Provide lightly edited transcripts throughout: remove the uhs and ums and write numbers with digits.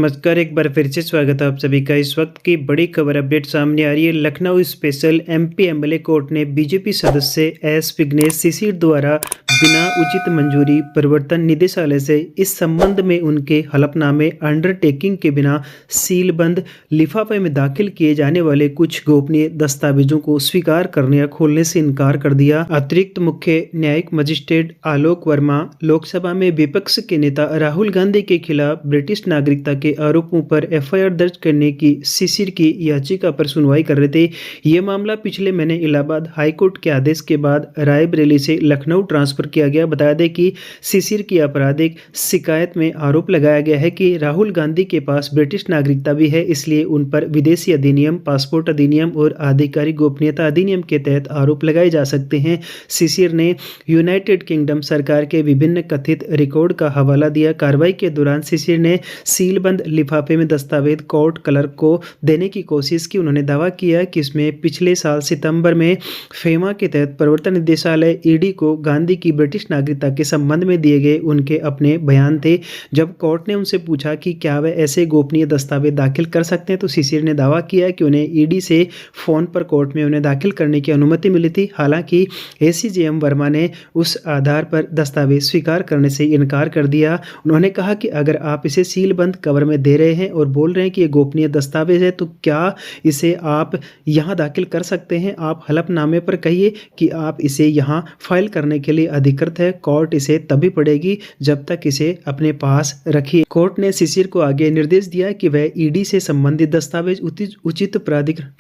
नमस्कार, एक बार फिर से स्वागत है आप सभी का। इस वक्त की बड़ी खबर अपडेट सामने आ रही है। Lucknow special MP MLA court ने बीजेपी सदस्य एस विघ्नेश शिशिर द्वारा बिना उचित मंजूरी प्रवर्तन निदेशालय से इस संबंध में उनके हलफनामे अंडरटेकिंग के बिना सीलबंद लिफाफे में दाखिल किए जाने वाले कुछ गोपनीय दस्तावेजों को स्वीकार करने या खोलने से इनकार कर दिया। अतिरिक्त मुख्य न्यायिक मजिस्ट्रेट आलोक वर्मा लोकसभा में विपक्ष के नेता राहुल गांधी के खिलाफ ब्रिटिश नागरिकता के आरोपों पर एफआईआर दर्ज करने की शिशिर की याचिका पर सुनवाई कर रहे थे। ये मामला पिछले महीने इलाहाबाद हाईकोर्ट के आदेश के बाद रायबरेली से लखनऊ ट्रांसफर किया गया। बताया दें कि शिशिर की आपराधिक शिकायत में आरोप लगाया गया है कि राहुल गांधी के पास ब्रिटिश नागरिकता भी है, इसलिए उन पर विदेशी अधिनियम, पासपोर्ट अधिनियम और आधिकारिक गोपनीयता अधिनियम के तहत आरोप लगाए जा सकते हैं। शिशिर ने यूनाइटेड किंगडम सरकार के विभिन्न कथित रिकॉर्ड का हवाला दिया। कार्रवाई के दौरान शिशिर ने सीलबंद लिफाफे में दस्तावेज कोर्ट क्लर्क को देने की कोशिश की। उन्होंने दावा किया कि इसमें पिछले साल सितंबर में फेमा के तहत प्रवर्तन निदेशालय ईडी को गांधी की ब्रिटिश नागरिकता के संबंध में दिए गए उनके अपने बयान थे। जब कोर्ट ने उनसे पूछा कि क्या वे ऐसे गोपनीय दस्तावेज दाखिल कर सकते हैं, तो शिशिर ने दावा किया कि उन्हें ईडी से फोन पर कोर्ट में उन्हें दाखिल करने की अनुमति मिली थी। हालांकि एसीजेएम वर्मा ने उस आधार पर दस्तावेज स्वीकार करने से इनकार कर दिया। उन्होंने कहा कि अगर आप इसे सीलबंद कवर में दे रहे हैं और बोल रहे हैं कि ये गोपनीय दस्तावेज है, तो क्या इसे आप यहाँ दाखिल कर सकते हैं? आप हलफनामे पर कहिए कि आप इसे यहाँ फाइल करने के लिए अधिकृत है। कोर्ट इसे तभी पढ़ेगी जब तक इसे अपने पास रखिए। कोर्ट ने शिशिर को आगे निर्देश दिया कि वह ईडी से संबंधित दस्तावेज उचित प्राधिकरण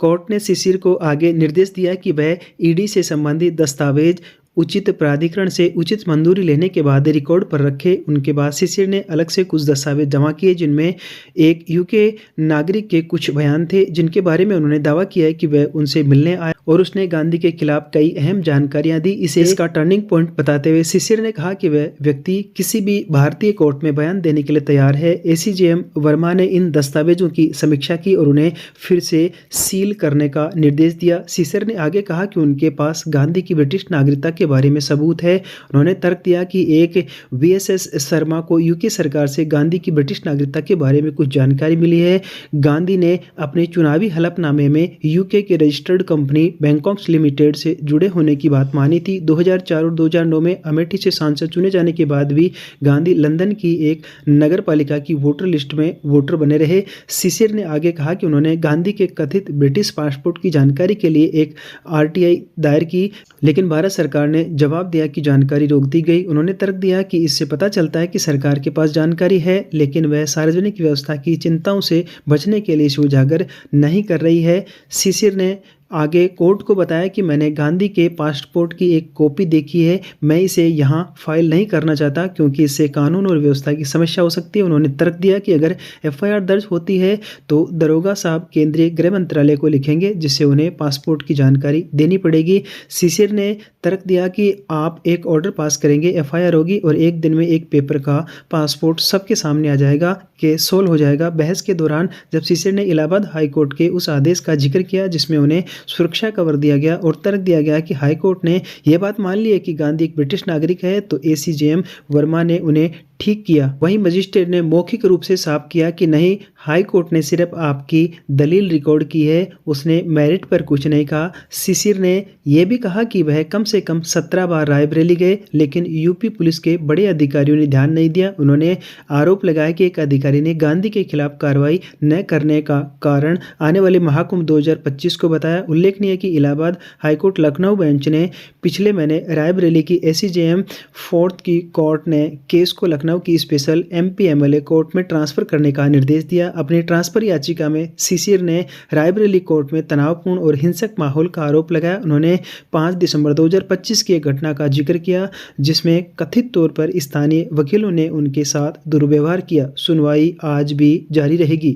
कोर्ट ने शिशिर को आगे निर्देश दिया कि वह ईडी से संबंधित दस्तावेज उचित प्राधिकरण से उचित मंजूरी लेने के बाद रिकॉर्ड पर रखे। उनके बाद शिशिर ने अलग से कुछ दस्तावेज जमा किए, जिनमें एक यूके नागरिक के कुछ बयान थे, जिनके बारे में उन्होंने दावा किया है कि वह उनसे मिलने आए और उसने गांधी के खिलाफ कई अहम जानकारियां दी। इसे इसका टर्निंग पॉइंट बताते हुए शिशिर ने कहा कि वह व्यक्ति किसी भी भारतीय कोर्ट में बयान देने के लिए तैयार है। एसीजेएम वर्मा ने इन दस्तावेजों की समीक्षा की और उन्हें फिर से सील करने का निर्देश दिया। शिशिर ने आगे कहा कि उनके पास गांधी की ब्रिटिश नागरिकता के बारे में सबूत है। उन्होंने तर्क दिया कि एक वीएसएस शर्मा को यूके सरकार से गांधी की ब्रिटिश नागरिकता के बारे में कुछ जानकारी मिली है। गांधी ने अपने चुनावी हलफनामे में यूके के रजिस्टर्ड कंपनी बैंकॉक लिमिटेड से जुड़े होने की बात मानी थी। 2004 और 2009 में अमेठी से सांसद चुने जाने के बाद भी गांधी लंदन की एक नगर पालिका की वोटर लिस्ट में वोटर बने रहे। शिशिर ने आगे कहा कि उन्होंने गांधी के कथित ब्रिटिश पासपोर्ट की जानकारी के लिए एक आरटीआई दायर की, लेकिन भारत सरकार ने जवाब दिया कि जानकारी रोक दी गई। उन्होंने तर्क दिया कि इससे पता चलता है कि सरकार के पास जानकारी है, लेकिन वह सार्वजनिक व्यवस्था की चिंताओं से बचने के लिए इसे उजागर नहीं कर रही है। शिशिर ने आगे कोर्ट को बताया कि मैंने गांधी के पासपोर्ट की एक कॉपी देखी है, मैं इसे यहाँ फाइल नहीं करना चाहता क्योंकि इससे कानून और व्यवस्था की समस्या हो सकती है। उन्होंने तर्क दिया कि अगर एफआईआर दर्ज होती है तो दरोगा साहब केंद्रीय गृह मंत्रालय को लिखेंगे, जिससे उन्हें पासपोर्ट की जानकारी देनी पड़ेगी। शिशिर ने तर्क दिया कि आप एक ऑर्डर पास करेंगे, एफआईआर होगी और एक दिन में एक पेपर का पासपोर्ट सबके सामने आ जाएगा, केस सोल्व हो जाएगा। बहस के दौरान जब शिशिर ने इलाहाबाद हाईकोर्ट के उस आदेश का जिक्र किया जिसमें उन्हें सुरक्षा कवर दिया गया और तर्क दिया गया कि हाईकोर्ट ने यह बात मान ली है कि गांधी एक ब्रिटिश नागरिक है, तो एसीजेएम वर्मा ने उन्हें ठीक किया। वहीं मजिस्ट्रेट ने मौखिक रूप से साफ किया कि नहीं, हाई कोर्ट ने सिर्फ आपकी दलील रिकॉर्ड की है, उसने मेरिट पर कुछ नहीं कहा। शिशिर ने यह भी कहा कि वह कम से कम 17 बार रायबरेली गए, लेकिन यूपी पुलिस के बड़े अधिकारियों ने ध्यान नहीं दिया। उन्होंने आरोप लगाया कि एक अधिकारी ने गांधी के खिलाफ कार्रवाई न करने का कारण आने वाले महाकुंभ 2025 को बताया। उल्लेखनीय है कि इलाहाबाद हाईकोर्ट लखनऊ बेंच ने पिछले महीने रायबरेली की एसीजेएम फोर्थ की कोर्ट ने केस को लखनऊ की स्पेशल एमपी एमएलए कोर्ट में ट्रांसफर करने का निर्देश दिया। अपनी ट्रांसफर याचिका में शिशिर ने रायबरेली कोर्ट में तनावपूर्ण और हिंसक माहौल का आरोप लगाया। उन्होंने 5 दिसंबर 2025 की एक घटना का जिक्र किया जिसमें कथित तौर पर स्थानीय वकीलों ने उनके साथ दुर्व्यवहार किया। सुनवाई आज भी जारी रहेगी।